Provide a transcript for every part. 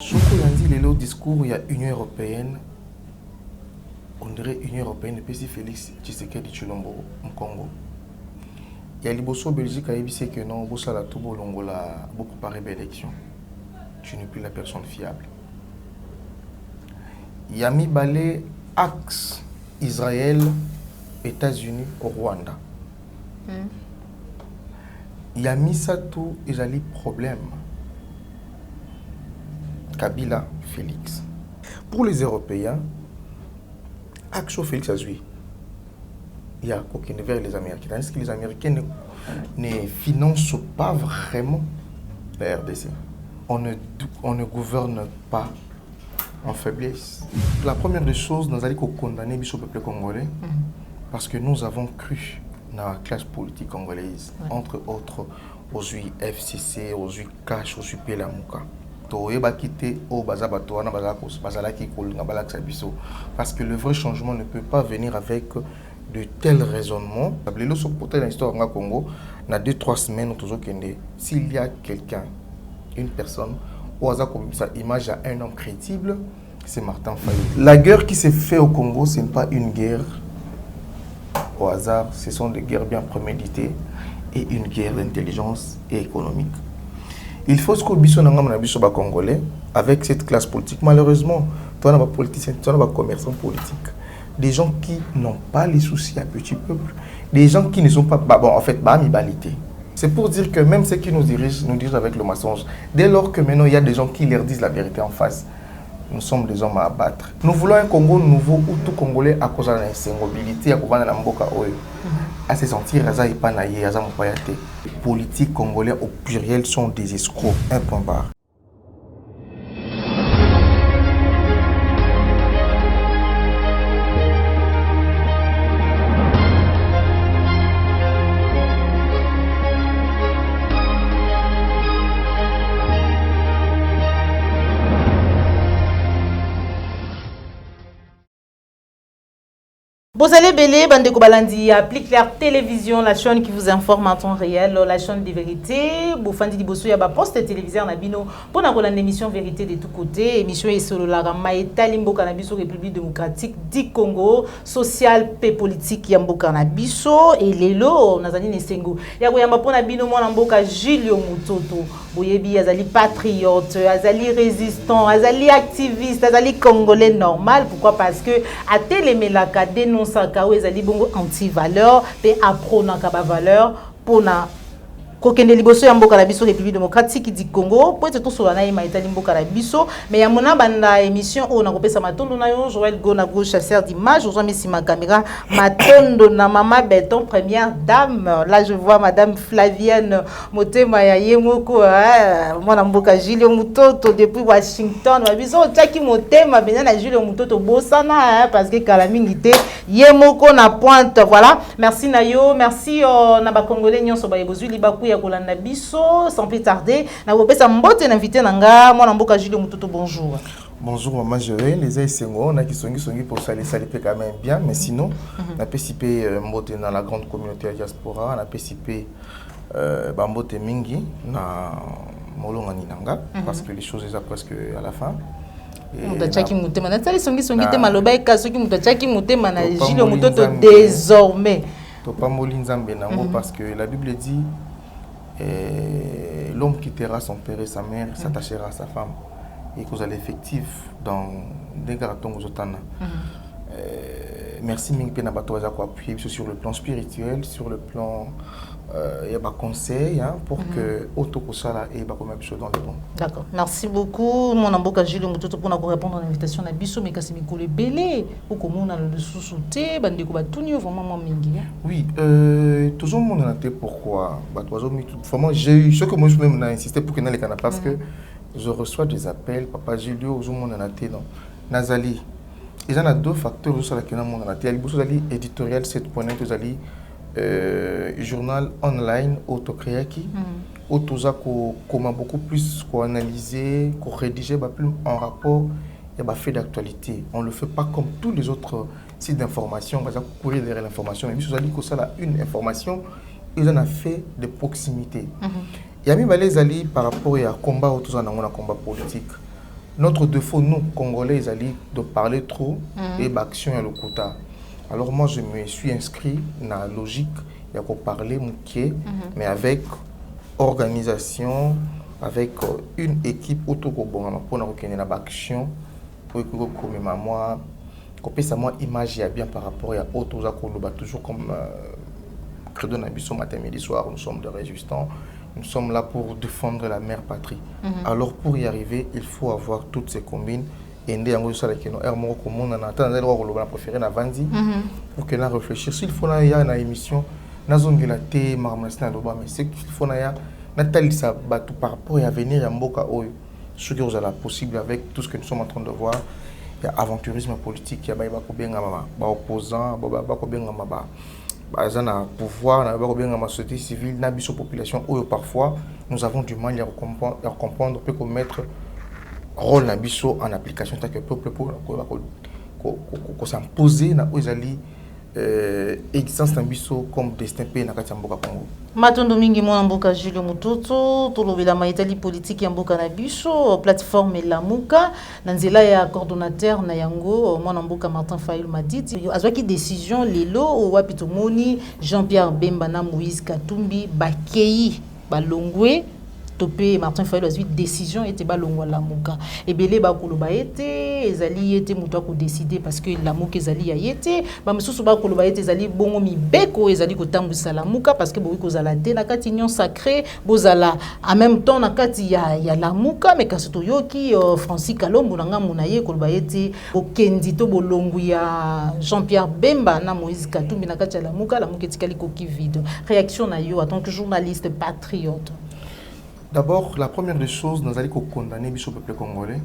Soko Yanzi, le discours, il y a Union européenne. On dirait Union européenne, et puis Félix Tshisekedi Tshilombo au Congo. Il y a Liboso Belgique qui a dit que non, Bossala Toubo Longola, beaucoup préparé l'élection. Tu n'es plus la personne fiable. Il y a mis balai axe Israël, États-Unis au Rwanda. Il y a mis ça tout, ils ont des problèmes. Kabila, Félix. Pour les Européens, action Félix Azui. Il y a aucun vers les Américains. Tandis que les Américains ne financent pas vraiment la RDC. On ne gouverne pas en faiblesse. La première des choses, nous allons condamner le peuple congolais parce que nous avons cru dans la classe politique congolaise, entre autres aux FCC, aux Cash, aux Pelamuka. Parce que le vrai changement ne peut pas venir avec de tels raisonnements. Dans l'histoire du Congo, dans 2-3 semaines, s'il y a quelqu'un, une personne, où sa image à un homme crédible, c'est Martin Fayulu. La guerre qui s'est faite au Congo, ce n'est pas une guerre au hasard, ce sont des guerres bien préméditées et une guerre d'intelligence et économique. Il faut que les Congolais, avec cette classe politique, malheureusement, tu as des politiciens, tu as des commerçants politiques, des gens qui n'ont pas les soucis à petit peuple, des gens qui ne sont pas, en fait, amibalité. C'est pour dire que même ceux qui nous dirigent avec le mensonge. Dès lors que maintenant il y a des gens qui leur disent la vérité en face, nous sommes des hommes à abattre. Nous voulons un Congo nouveau où tout Congolais, à cause de l'insémobilité, à se sentir les politiques congolais au pluriel sont des escrocs. Un point barre. Bozale Belé, Bande Kobalandi, applique la télévision, la chaîne qui vous informe en temps réel, la chaîne des vérités. Bofandi Dibosso, yaba poste téléviseur Nabino, pour la émission Vérité de tous côtés, émission et solo la Ramaïta Limbo Canabiso, République démocratique du Congo, social et politique Yambo Canabiso, et Lelo, Nazani Nesengo. Yago Yamba pour Nabino, mon Amboka Julio Mutoto, Boyebi, Azali patriote, Azali résistant, Azali activiste, Azali congolais normal. Pourquoi? Parce que à Télémelaka dénonce ezali bongo anti-valeur pe aprona kaba valeur pona kokende liboso ya mboka na biso République démocratique du Congo po ete to solana ye maitali mboka na biso mais ya mona banda émission o na kopesa matondo na yo Joël Go na gauche chasseur d'image aujourd'hui mesi ma caméra matondo na mama Béton première dame. Là je vois madame Flavienne Motema ya yemoko mwana mboka Julio Mutoto depuis Washington wa biso taki Motema bena na Julio Mutoto bosana parce que kalamingité yemoko na pointe. Voilà, merci na yo, merci na ba congolais nyonso ba yebozui libaku ya kolanda biso. Sans plus tarder na kopesa mbote na invité nanga mwana mboka Julio Mutoto. Bonjour. Bonjour maman Joël, les Aïssengo, on a qui sont pour ça les quand même bien, mais sinon on a participé mbote dans la grande communauté diaspora, on a participé mbote mingi na molonga ninanga parce que les choses sont presque à la fin. Mutachaki Mutema na tali songi te maloba ekasoki mutachaki Mutema na Julio Mutoto désormais. To pas molinzambe nango parce que la Bible dit l'homme quittera son père et sa mère, s'attachera à sa femme. Et cause à l'effectif dans des garatons aux otana. Merci Ming Pena Bato Azako appuyer sur le plan spirituel, sur le plan il y a des conseils pour que Otokosala et Bakoma Biso dans le bon. D'accord. Merci beaucoup. Mon amboka Julio Mutoto pour répondre à l'invitation à Biso mais kasi mikole belé ou comment on a le sous-souté bandeko batuni vraiment mingi. Oui, toujours mon analyse pourquoi vraiment j'ai eu ce que moi je même insisté pour que dans les canaux parce que je reçois des appels papa Julio au mon analyse non Nazali. Il y a deux facteurs sur lesquels on a été. Il y a éditorial 7.net, journal online autocréaki, comment beaucoup plus analyser, rédiger plus en rapport et fait d'actualité. On ne le fait pas comme tous les autres sites d'information, on va courir derrière l'information. Mais vous avez dit que ça a une information, ils en ont fait de proximité. Il y a mis les alliés par rapport à combat autour d'un combat politique. notre défaut, nous, Congolais, ils allaient de parler trop et d'action et le quota. Alors moi, je me suis inscrit dans la logique, il y a qu'on parler moukier, mais avec organisation, avec une équipe autour de pour une action, pour que moi, ça moi image bien par rapport à autres toujours comme Credo Nabiso matin midi soir, nous sommes des résistants, nous sommes là pour défendre la mère patrie. Alors pour y arriver, il faut avoir toutes ces combines. Et nous avons préféré na vandi pour que nous réfléchir. S'il faut na ya na émission, na zone la té marmas na loba, mais c'est qu'il faut na ya na tali ça batu par rapport à venir à mboka oyo. Ce que vous avez possible avec tout ce que nous sommes en train de voir. Il y a aventurisme politique, il y a ba opposants, ba pouvoir, la société civile, la population où parfois nous avons du mal à comprendre, peut mettre rôle na biso en application tant que peuple pour s'imposer na ozali existence na biso comme destin pays na kati ya mboka Congo. Matondo mingi mwana mboka Julio Mututu tolobela maitali politique ya mboka na biso plateforme Lamuka na nzela ya coordonnateur na yango mwana mboka Martin Fayulu Madidi azwaki décision lelo wapi tomoni Jean-Pierre Bemba na Moïse Katumbi bakei balongwe topé Martin Fayulu a eu décision était balongwa Lamuka et belé ba koloba été ezali été muto ko décider parce que Lamuka ezali ya été ba mususu ba koloba été ezali bongo mibeko ezali ko tambisa Lamuka parce que boyi kozala te na kati union sacrée bozala en même temps na kati ya Lamuka mais kasi to yoki Francis Kalombo nanga munaye koloba été okendi to bolongu ya Jean-Pierre Bemba na Moïse Katumbi na kati ya Lamuka etikali ko ki vide réaction na yo en tant que journaliste patriote. D'abord, la première des choses, nous allons condamner le peuple congolais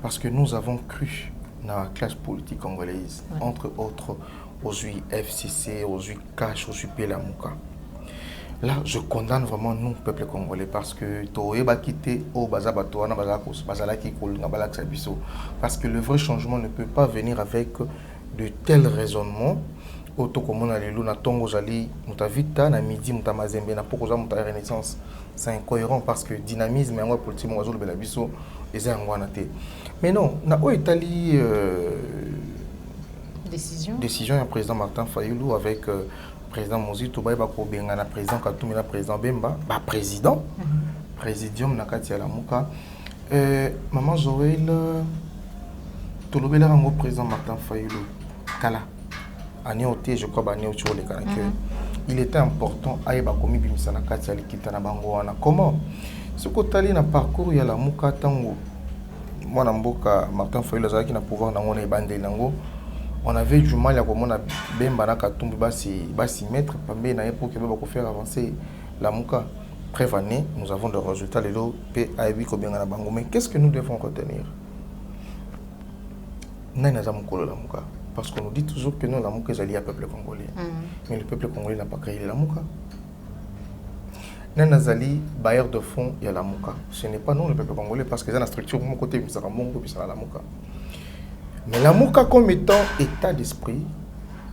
parce que nous avons cru dans la classe politique congolaise, entre autres aux FCC, aux Cash, aux Lamuka. Là, je condamne vraiment nous, peuple congolais, parce que parce que le vrai changement ne peut pas venir avec de tels raisonnements. C'est incohérent parce que dynamisme et politique mais non, na Italie décision du président Martin Fayulu avec président Mozito Baïba Kobenga na président Katumbi na président Bemba président présidium na kati ya Lamuka maman Joël tolobela rango président Martin Fayulu kala anéoté je crois anéoté sur les canaux. Il était important à Ebakomi Bimisana Katia Likitana Bangoana. Comment ce côté na parcours il y a la Muka Tango. Moi Namboka Martin Fayulu qui n'a pouvoir dans mon bande nango. On avait du mal à comment na Bemba na Katumbi basi mettre pambe na époque pour faire avancer la Muka. Prévané, nous avons des résultats les lots PAB Kobenga Bango. Mais qu'est-ce que nous devons retenir? Nana Zamukolo la Muka. Parce qu'on nous dit toujours que nous, la Mouka est alliée au peuple congolais. Mais le peuple congolais n'a pas créé la Mouka. Nous sommes bailleurs de fonds, il y a la Mouka. Ce n'est pas nous, le peuple congolais, parce que c'est la structure de mon côté, mais c'est la Mouka. Mais la Mouka, comme étant état d'esprit,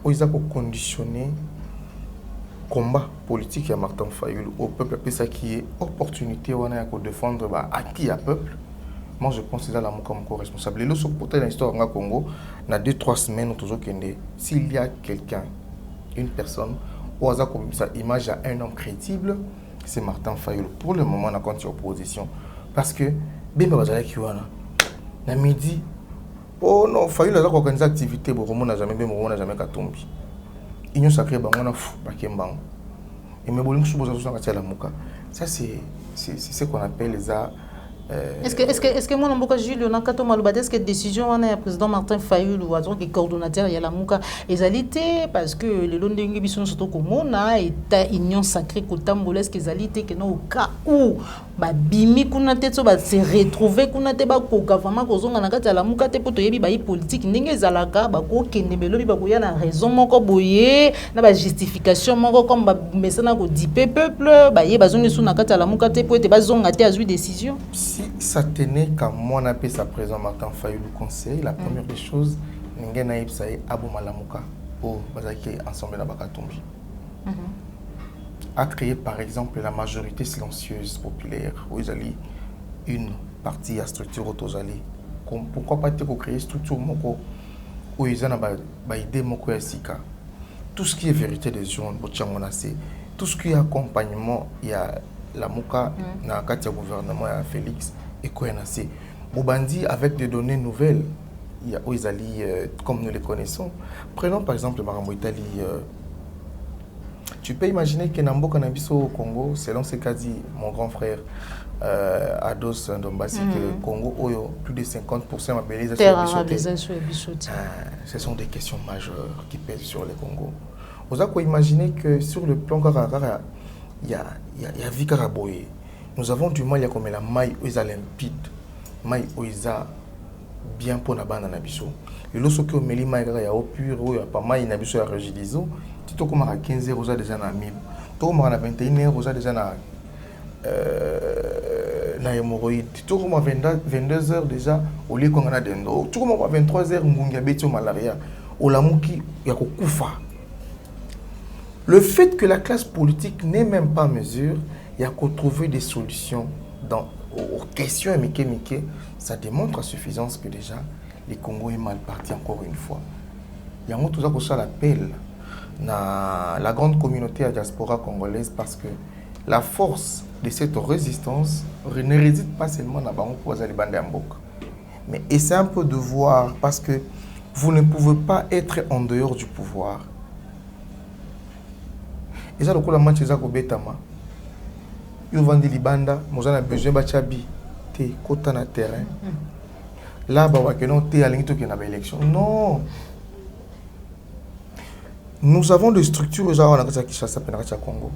ils ont conditionné le combat politique à Martin Fayulu au peuple, ça qui est opportunité de défendre acquis à peuple. Moi, je considère la Mouka comme responsable. Et là, sur le côté de l'histoire du Congo, dans 2-3 semaines, s'il y a quelqu'un, une personne, au hasard comme ça, image à un homme crédible, c'est Martin Fayulu. Pour le moment, on a continué opposition. Parce que, bien, dans midi, oh non, Fayulu a organisé l'activité, on n'a jamais Katumbi. Union sacrée, on a fou, et mais bon, ça, c'est ce qu'on appelle les arts. Est-ce que mon amboka Julio Nakato Malobade est-ce que décision on a président Martin Fayulu ou donc coordonnateur il y a la Muka ezalité parce que le long de biso surtout comme on a état union sacrée kotambola est-ce que ezalité que non au cas où ba bimi kuna teto ba se retrouver kuna te ba koka vraiment kozonga na kati ya la Muka te poto yebi ba politique ndenge ezalaka ba ko kende melobi ba koya na raison moko boye na ba justification moko comme ba mesana ko di peuple ba ye bazongi sou na kati ya la Muka te po ete bazonga te azui décision. Si ça tenait qu'à mon appel sa présent Martin Fayulu conseil, la première des choses, Ngen Naïb Saï Abou Malamuka, au Bazaki ensemble dans Bakatumbi. A créé par exemple la majorité silencieuse populaire, où ils allaient une partie à structure autosali, pourquoi pas te créer structure moko où ils ont ba idée moko ya sika. Tout ce qui est vérité des gens c'est tout ce qui est accompagnement il y a la muka na kati ya gouvernement ya Félix et Koyanase. Bobandi avec des données nouvelles. Il y a Oizali, comme nous les connaissons. Prenons par exemple Marambo Italie. Tu peux imaginer que Nambo Kanabiso au Congo, selon ce qu'a dit mon grand frère Ados Ndombasi, que le Congo, plus de 50% ma belle ce sont des questions majeures qui pèsent sur le Congo. Vous avez imaginer que sur le plan Karakara, il y a Vikaraboye. Nous avons du mal, il y a comme la maille Oiza limpide, maille Oiza bien pour la bande nabiso. Et lorsque on met les mailles ya au pur ou ya pas maille nabiso ya regidizo, tu to comme à 15 heures déjà déjà na 1000. To comme à 21 heures déjà déjà na hémorroïde. Tu to comme à 22 heures déjà au lieu qu'on a dendo. Tu comme à 23 heures ngungia betio malaria. Au lamuki ya kokufa. Le fait que la classe politique n'est même pas en mesure, il y a qu'à trouver des solutions aux questions Mike, ça démontre à suffisance que déjà, les Congo est mal parti encore une fois. Il y a tout ça pour ça l'appel à la grande communauté à diaspora congolaise parce que la force de cette résistance ne réside pas seulement dans les bandes d'Amboka. Mais essayez un peu de voir parce que vous ne pouvez pas être en dehors du pouvoir. Et ça, le coup, la match, c'est ça, Betama. Ils vendent des libanda, nous avons besoin de chabi, te kota na terrain. Là, bah, que non, te alinto qui n'a pas élection. Non. Nous avons des structures aux gens qui chassent à Congo.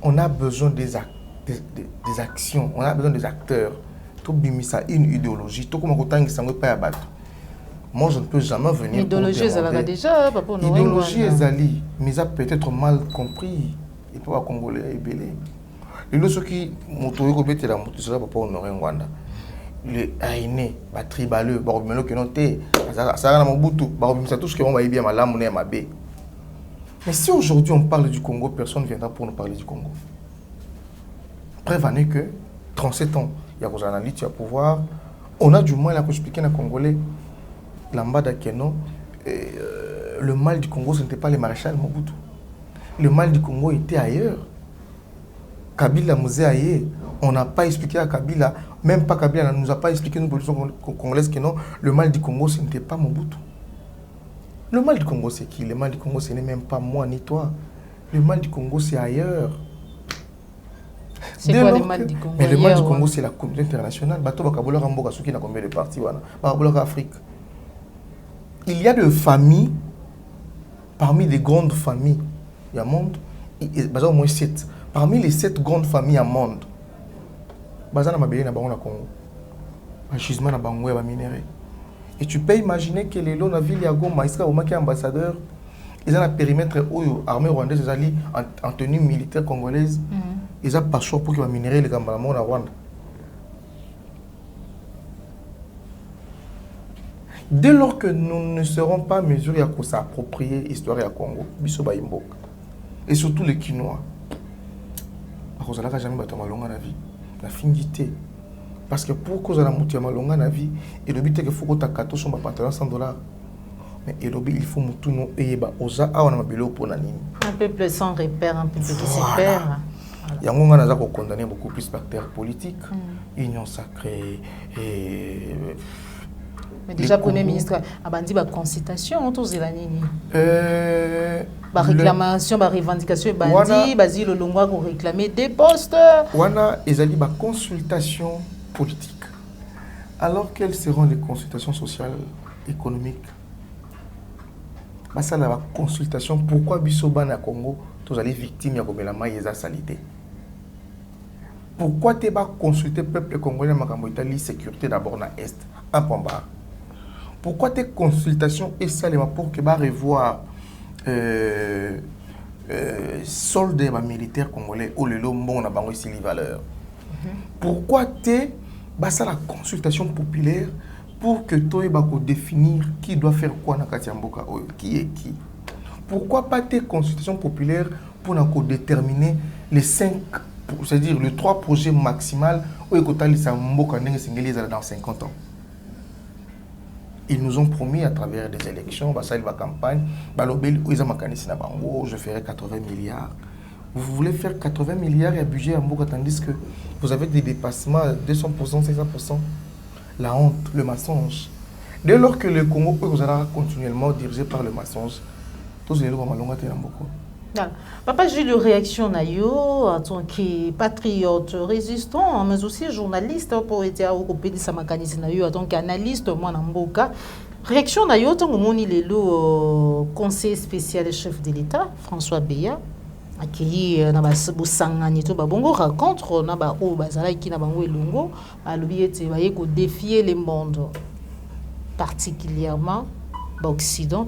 On a besoin des actions, on a besoin des acteurs. Tout bimisa une idéologie, tout comme on ne s'en pas abattre. Moi, je ne peux jamais venir. L'idéologie, elle déjà, papa. L'idéologie, elle mais ça peut-être mal compris. Et pas congolais, belé. Et là, ceux qui motorisent au bété la moto, papa honoré Rwanda. Les aînés, les tribaleux, baromelo qui n'ont été, ça a un Mobutu, baromelo tout ce qui va bien mal, mon ma bé. Mais si aujourd'hui on parle du Congo, personne ne viendra pour nous parler du Congo. Prévenez que 37 ans, il y a des analystes, il y a pouvoir. On a du mal à expliquer aux Congolais. Lambada Keno, le mal du Congo, ce n'était pas les maréchals Mobutu. Le mal du Congo était ailleurs. Kabila Mouzé ailleurs. On n'a pas expliqué à Kabila, même pas Kabila ne nous a pas expliqué nos politiciens congolaises que non, le mal du Congo, ce n'était pas Mobutu. Le mal du Congo, c'est qui? Le mal du Congo, ce n'est même pas moi ni toi. Le mal du Congo, c'est ailleurs. C'est quoi le mal du Congo? Mais le mal du Congo, c'est la communauté internationale. Bato Bakabola Ramboka, ceux qui n'ont combien de partis, Bakabola Afrique. Il y a des familles, parmi les grandes familles, il y a monde, au moins 7. Parmi les 7 grandes familles à monde, Bazana Mabélé na Bango Congo, un gisement na Bango et minéré. Et tu peux imaginer que les lots na ville ya Goma, Isra Oma qui est ambassadeur, ils ont un périmètre où l'armée rwandaise est en tenue militaire congolaise, ils ont pas choix pour qu'ils minéré les Gambalamon à Rwanda. Dès lors que nous ne serons pas mesurés à s'approprier l'histoire du Congo, et surtout les Quinois, parce que jamais battu malonga na vie, la finité. Parce que pour cause de la moutia malonga na vie, et le but est que faut que tu aies son pantalon $100. Mais il faut que nous ayons osa a on a mabelo pour nani. Un peuple sans repère, un peuple qui se perd. Il y a un gens qui condamné beaucoup plus d'acteurs politiques, union sacrée et mais déjà, le Premier ministre a dit la consultation, tous les années. La réclamation, la revendication, Basile le Longwa pour réclamer des postes. Wana, ils ont dit la consultation politique. Alors, quelles seront les consultations sociales, économiques? Ça, la consultation, pourquoi Bissoban à Congo, tous les victimes de la maille et salité? Pourquoi tu vas consulter le peuple congolais en Italie, sécurité d'abord dans l'Est, un point barre? Pourquoi tes consultations et seulement pour que va revoir soldats militaires congolais ou le lombo na bango ici les valeurs? Pourquoi tes la consultation populaire pour que toi définir qui doit faire quoi na Katiamboka, qui est qui? Pourquoi pas tes consultations populaires pour déterminer les 5, c'est-à-dire les 3 projets maximaux où écoutez les Mboka dans 50 ans? Ils nous ont promis à travers des élections, bah, ça, il va campagne, bah, je ferai 80 milliards. Vous voulez faire 80 milliards et un budget en Mboka, tandis que vous avez des dépassements à 200%, 500%. La honte, le mensonge. Dès lors que le Congo vous sera continuellement dirigé par le mensonge, tous les gens vont beaucoup. Papa, j'ai eu une réaction en tant que patriote résistant, mais aussi journaliste pour être au pays de Samakanisi en tant qu'analyste, moi, Namboka. Réaction en tant que conseiller spécial et chef de l'État, François Beya, qui rencontre défier le monde, particulièrement Occident.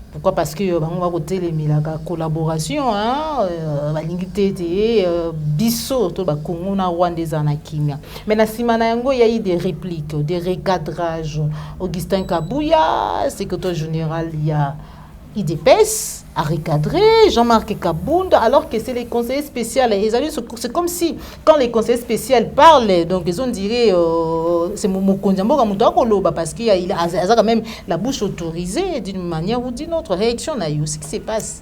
Pourquoi? Parce que on va côté la collaboration, biso to ba Congo na Rwanda zanakimia. Mais na simana yango il y a eu des répliques, des recadrages. Augustin Kabouya, secrétaire général, il y a IDPS à recadrer, Jean-Marc Kabunda, alors que c'est les conseillers spéciaux. C'est comme si, quand les conseillers spéciaux parlent, donc ils ont dirait, c'est mon parce qu'il a quand même la bouche autorisée d'une manière ou d'une autre. Réaction, ce qui se passe.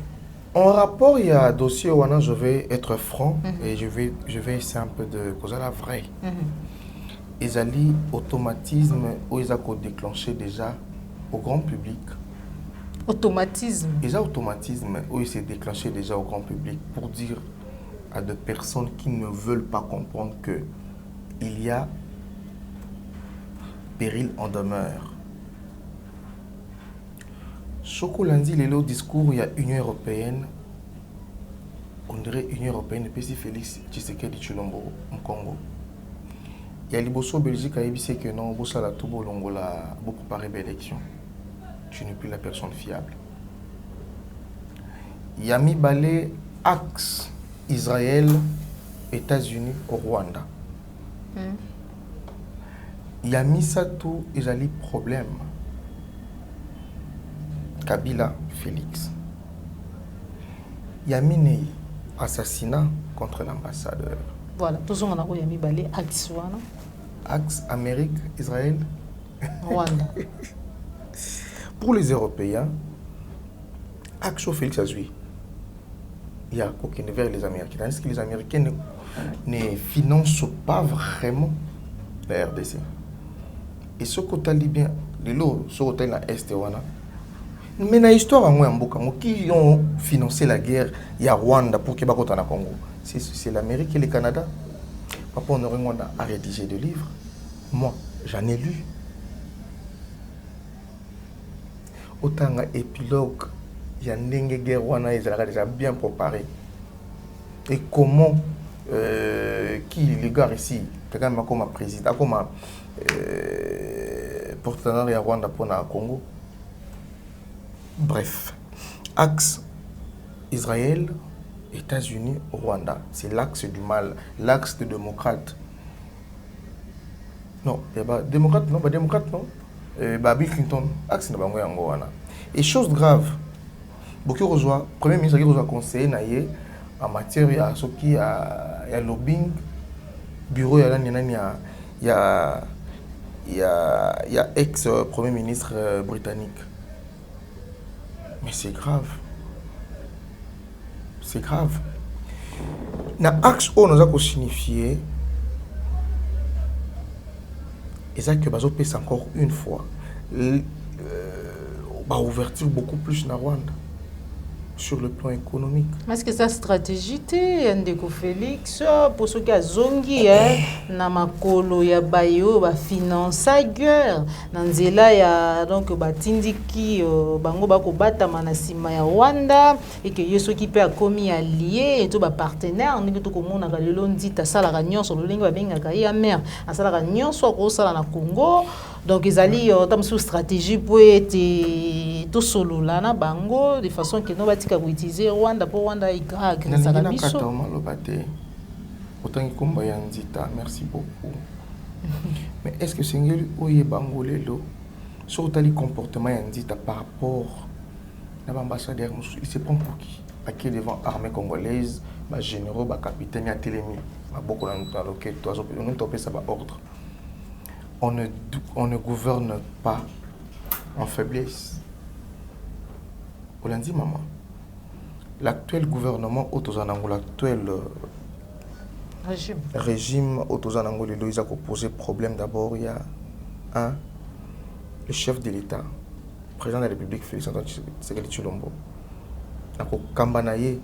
En rapport, il y a un dossier où je vais être franc et je vais essayer un peu de causer la vraie. Ils ont automatisme où ils ont déclenché déjà au grand public. Automatisme. Déjà automatisme où il s'est déclenché déjà au grand public pour dire à des personnes qui ne veulent pas comprendre que il y a péril en demeure. Chocolandi, le discours, il y a Union européenne. On dirait Union européenne, et puis si Félix Tshisekedi Tshilombo au Congo. Il y a l'Iboso Belgique qui a dit que non, Bossa la Toubo Longola pour préparer l'élection. Tu n'es plus la personne fiable. Il y a mis balai axe Israël, États-Unis au Rwanda. Il y a mis ça tout, ils ont eu problème. Kabila, Félix. Il y a mis assassinat contre l'ambassadeur. Voilà, tout ce qu'on a mis balai axe. Axe Amérique, Israël, Rwanda. Pour les Européens, Action Félix Azui, il y a aucun vers les Américains. Est-ce que les Américains ne financent pas vraiment la RDC? Et ce côté libyen, ce côté dans l'Est, mais dans l'histoire, qui ont financé la guerre, il y a Rwanda pour qu'il y ait au Congo. C'est l'Amérique et le Canada. Papa, on aurait à rédiger des livres. Moi, j'en ai lu. Autant épilogue, il y a une guerre déjà bien préparée. Et comment qui les gars ici, comme président, comme porte-parole de Rwanda pour le Congo. Bref, axe Israël, États-Unis, Rwanda, c'est l'axe du mal, l'axe des démocrates. Non, il y a démocrate non, démocrate non. Bill Clinton, axe na bango yango wana. Et chose grave, beaucoup reçoit premier ministre qui reçoit conseiller naie en matière ya soki ya lobbying, bureau ya nani ya ex premier ministre britannique. Mais c'est grave. C'est grave. Na axe on nous a signifié et ça que bazo pèse encore une fois ouverture beaucoup plus na Rwanda sur le plan économique. Est-ce que ça stratégie ndeko Félix pour ceux qui a zongi na makolo ya bayo ba finance guerre na nzela ya donc batindiki bango bako batama na sima ya Rwanda et que yeso qui peut a commis allié et tout ba partenaire ndenge to komona ka lelo ndita sala ka nyonso lolingi ba benga ka ya mer asala ka nyonso ko sala na Congo. Donc ils allaient dans une stratégie pour être tout solo là na bango de façon que nous batika utiliser Rwanda pour Rwanda grâce à la mission. Merci beaucoup. Mais est-ce que c'est un bango lelo sur le comportement yandita par rapport à l'ambassadeur, il se prend pour qui? À qui devant l'armée congolaise, les généraux, les capitaines, les télémis, beaucoup dans le quai, on a topé ça par ordre. on ne gouverne pas en faiblesse. On l'a dit, maman. L'actuel gouvernement autosanango, l'actuel régime autosanango, il a posé problème. D'abord, il y a le chef de l'État, le président de la République, Félix Antoine Tshisekedi Tshilombo. Kambanaye,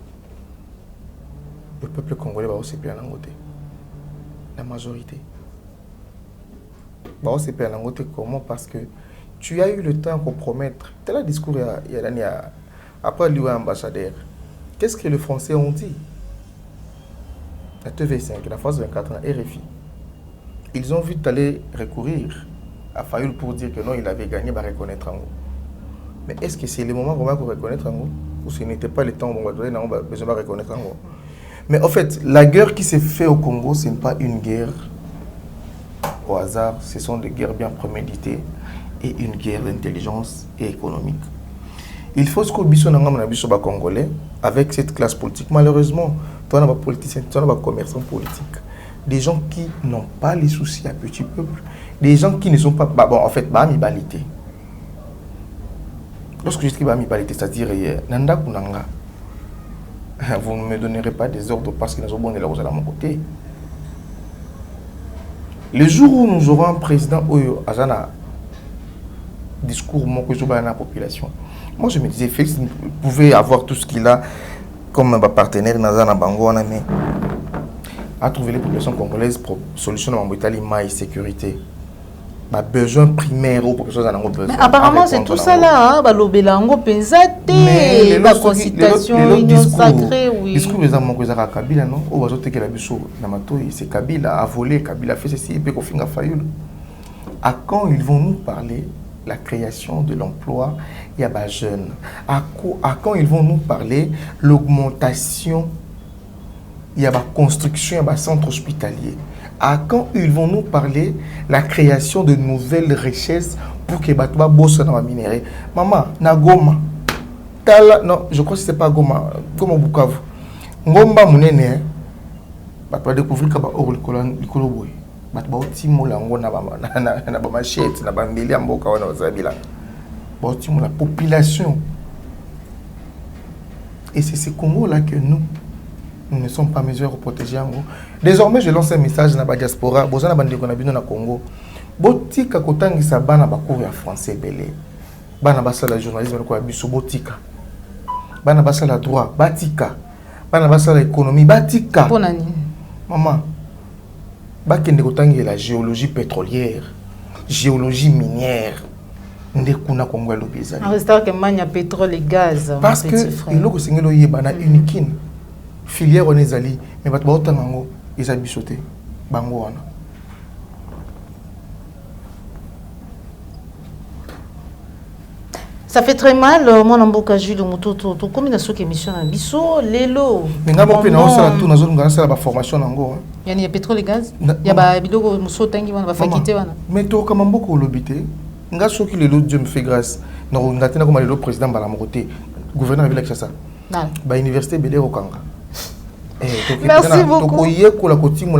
le peuple congolais va aussi payer la majorité. Va aussi payer comment? Parce que tu as eu le temps de compromettre. Tel le discours il y a l'année après lui ambassadeur. Qu'est-ce que les Français ont dit? La TV5, la France 24, RFI. Ils ont vite allé recourir à Fayoul pour dire que non, il avait gagné, va reconnaître en haut. Mais est-ce que c'est le moment qu'on va reconnaître en haut? Ou ce n'était pas le temps où on va donner, on va besoin de reconnaître en haut? Mais en fait, la guerre qui s'est faite au Congo, ce n'est pas une guerre au hasard. Ce sont des guerres bien préméditées et une guerre d'intelligence et économique. Il faut ce que les Congolais, avec cette classe politique, malheureusement, tu as des politiciens, tu as des commerçants politiques, des gens qui n'ont pas les soucis à petit peuple, des gens qui ne sont pas, bon, en fait, amibalité. Lorsque je dis amibalité, c'est-à-dire, Nanda Kunanga, vous ne me donnerez pas des ordres parce que nous avons la rose à mon côté. Le jour où nous aurons un président Oyo Azana, discours que je la population. Moi, je me disais, Félix pouvait avoir tout ce qu'il a comme partenaire Nazana Bango, mais à trouver les populations congolaises pour solution dans l'Italie, sécurité. Besoin primaire aux populations en besoin. Mais apparemment, c'est tout ça là, hein, l'Obelango Penzate, la consultation, l'union sacrée, oui. Discours des amants que Zara Kabila, non? Au bateau que la bichot, c'est Kabila a volé, Kabila a fait ceci, et puis Kofinga Fayoul. À quand ils vont nous parler la création de l'emploi, il y a des jeunes. À quand ils vont nous parler l'augmentation, il y a la construction, il y a des centres hospitaliers. À quand ils vont nous parler la création de nouvelles richesses pour que les gens bossent dans la minerai. Maman, na Goma. Non, je crois que ce n'est pas Goma. Goma Bukavu. Ngomba Mounene, tu vas découvrir que tu vas la population. Et c'est ce Congo-là que nous ne sommes pas mesures de protéger. Désormais, je lance un message dans la diaspora. Si vous avez un Congo, botika kotangisa bana bakour ya français belé. Bana basala journalisme ko biso botika. Bana basala droit batika. Bana basala économie batika. Ponani. Maman. Bakende kotangi la géologie pétrolière, géologie minière. Ndekuna Congo lobizali. En restant que mania pétrole et gaz. Parce que eloko singelo yebana uniquine. Filière on ezali mais bato ba otango eza bisoté bango wana. Ça fait très mal, mon amboka Jules Mutoto, tout comme une émission à Bisso, Lelo. Mais n'a pas pu nous faire tout, nous allons faire la formation en il y a pétrole et gaz. Il y a des bilogo muso tangi wana va fakité wana. Mais to comme beaucoup lobité. Nga soki lelo Dieu me fait grâce. Non, ngatena comme le président Balamokoté, gouverneur de l'Axe ça. Ba université Belé Okanga. Merci beaucoup. To koyé ko la kotimo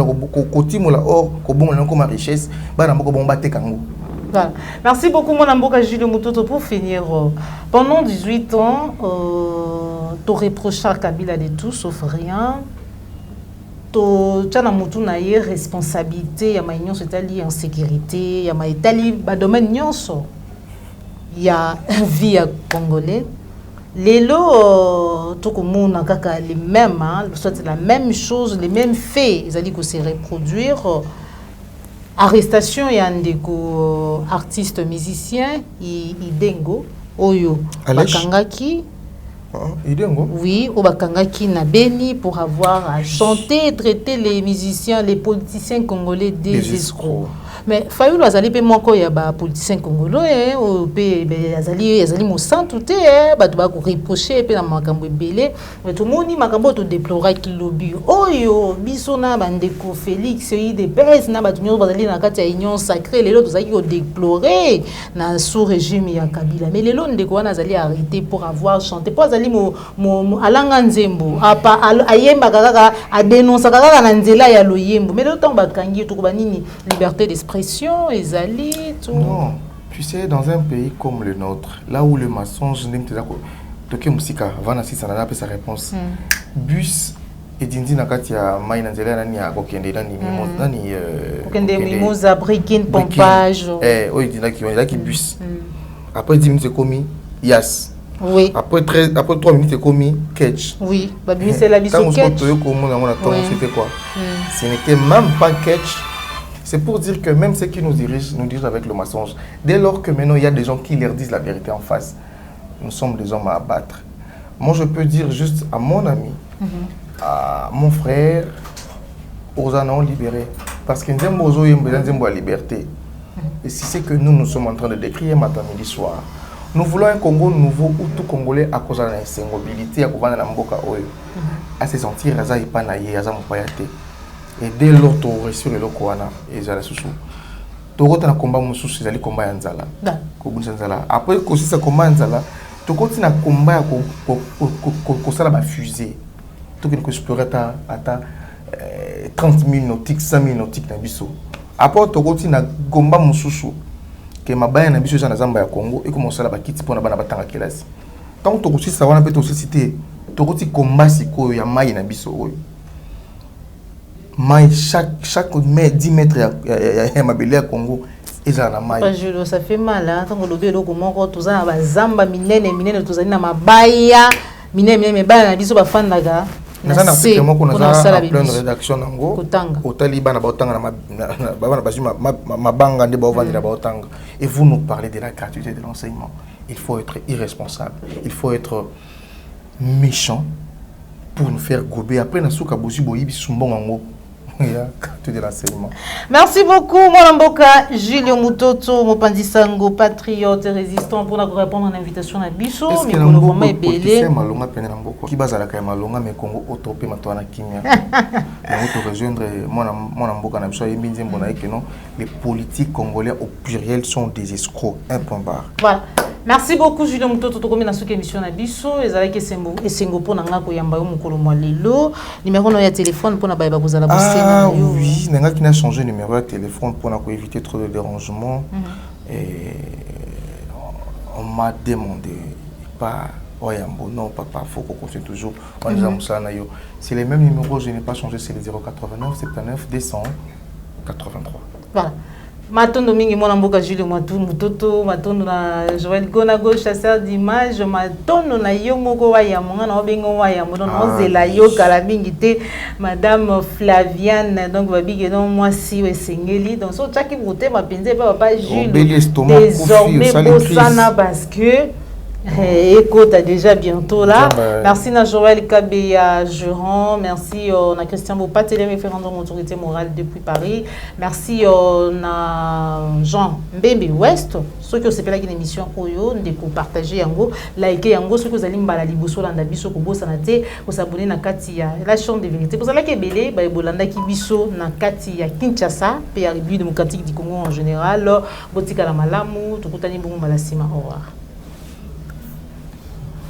la or ko bon na ko ma richesse, ba na moko bon baté kango. Voilà. Merci beaucoup, mon amboka Jules Mutoto. Pour finir, pendant 18 ans, tu reproches à Kabila de tout sauf rien. Tu as une responsabilité, il y a une responsabilité en sécurité, il y a un domaine, il y a une vie congolaise. Les lots, tout le monde a les mêmes, soit la même chose, les mêmes faits, ils allaient se reproduire. Arrestation, il y a un artiste musicien, Idengo, Oyo, Bakangaki. Idengo? Oui, au Bakangaki na Beni pour avoir chanté et traité les musiciens, les politiciens congolais des escrocs. Mais Fayoul azali pe moko ya ba politicien congolais o pe azali mo santu te ba to ba ko reprocher pe na makambo ebele mais tout moni makambo to déplorer ki lobby oyo biso na bandeko Félix IDPS na ba to nyo bazali na kati ya union sacrée lelo to zaki ko déplorer na sous régime ya Kabila mais lelo ndeko wana azali arrêté pour avoir chanté pour azali mo alanga nzembo apa ayemba kaka a dénoncer kaka na nzela ya loyembo mais le temps ba kangi to ko banini liberté d'esprit pression, ezali, tout. Non, tu sais, dans un pays comme le nôtre, là où le mensonge n'est pas toke musika vana sisa na pe sa réponse. Bus et dindi na kati ya mai na nzela nani ya kokende nani nani kokende mimosa briquin pompage. Oui, dina qui bus. Après 10 minutes c'est commis yas. Oui. Après 3 minutes c'est commis catch. Oui, bah c'est la biso catch. C'était quoi? Ce n'était même pas catch. C'est pour dire que même ceux qui nous dirigent avec le mensonge. Dès lors que maintenant il y a des gens qui leur disent la vérité en face, nous sommes des hommes à abattre. Moi, je peux dire juste à mon ami, à mon frère, aux anons libérés. Parce que nous avons la liberté. Et si c'est que nous sommes en train de décrire matin, midi, soir, nous voulons un Congo nouveau où tout Congolais, à cause de la insémobilité, à se sentir à et dès lors que tu as reçu le Lokoana, et tu as reçu tu as un combat moussous, tu as combat Nzala. Après que tu as combat Nzala, tu continues à combat pour ça la fusée. Tu peux explorer à 30 000 nautiques, 5 000 nautiques dans Bisso. Après tu continues à combat moussous, que ma baie na Bisso dans Zamba Congo et commence à la quitter pour la batanga kelasi. Tant que tu continues à savoir un peu ton société, tu continues à combattre si quoi ya maï na Bisso. Chaque 10 mètres il y a ma belle à Congo et ça na maï. Ça fait mal hein tant que le bélo comment quand tous na bazamba minene tous na mabaya minene bana na biso bafandaga na ça na comment qu'on a plein de rédaction nango otali bana baotanga na bana bazima mabanga nde baovandi na baotanga et vous nous parlez de la gratuité de l'enseignement. Il faut être irresponsable, il faut être méchant pour nous faire gober après na souka bosi boyibi sumbongo. Merci beaucoup, mon Mboka, Julio Mutoto, Mopandi Sango, patriote et résistant, pour répondre à l'invitation à Bisso. Est-ce que nous avons été malonga peine Mboka qui base à la caille malonga mais Congo autopé matona kimia. Nous rejoindre mon Mboka na Bisso et Binzem Bonaï que non, les politiques congolais au pluriel sont des escrocs. Un point barre. Voilà. Merci beaucoup Julien Mutoto to komina sur émission na biso ezalaki esengo pona ngako yamba yo mukolo mwa lelo numéro no ya téléphone pona ba kozala bosenga yo. Oui, nanga qui n'a changé numéro de téléphone pour éviter trop de dérangements et on m'a demandé pas Oyambo non papa faut qu'on continue toujours on nous a moussa na yo. C'est les mêmes numéros, je n'ai pas changé, c'est les 089 79 200 83. Voilà. Matondo mingi mwana mboka Julio Mutoto, matondo na Joël Gonago, chasseur d'images, matondo na yo moko wa ya monga na obengo wa ya mono na zela yo kala mingi te madame Flaviane donc babige non moi si we sengeli donc so tchaki bote mapenze papa Julio désormais bosana parce que écoute déjà bientôt là. Merci à Joël Kabeya Juran, merci à Christian Bopat, télé référendum autorité morale depuis Paris. Merci à Jean Mbembe West, ceux qui ont fait une émission Oyo, de partager yango, liker yango, ceux qui ont allé mbala liboso landa biso ko bosanate, ko s'abonner na katia la chambre de vérité. Pour cela que belé ba bolanda ki biso na katia Kinshasa, pays République démocratique du Congo en général, botika la malamu, tukutani bongo malasima au revoir.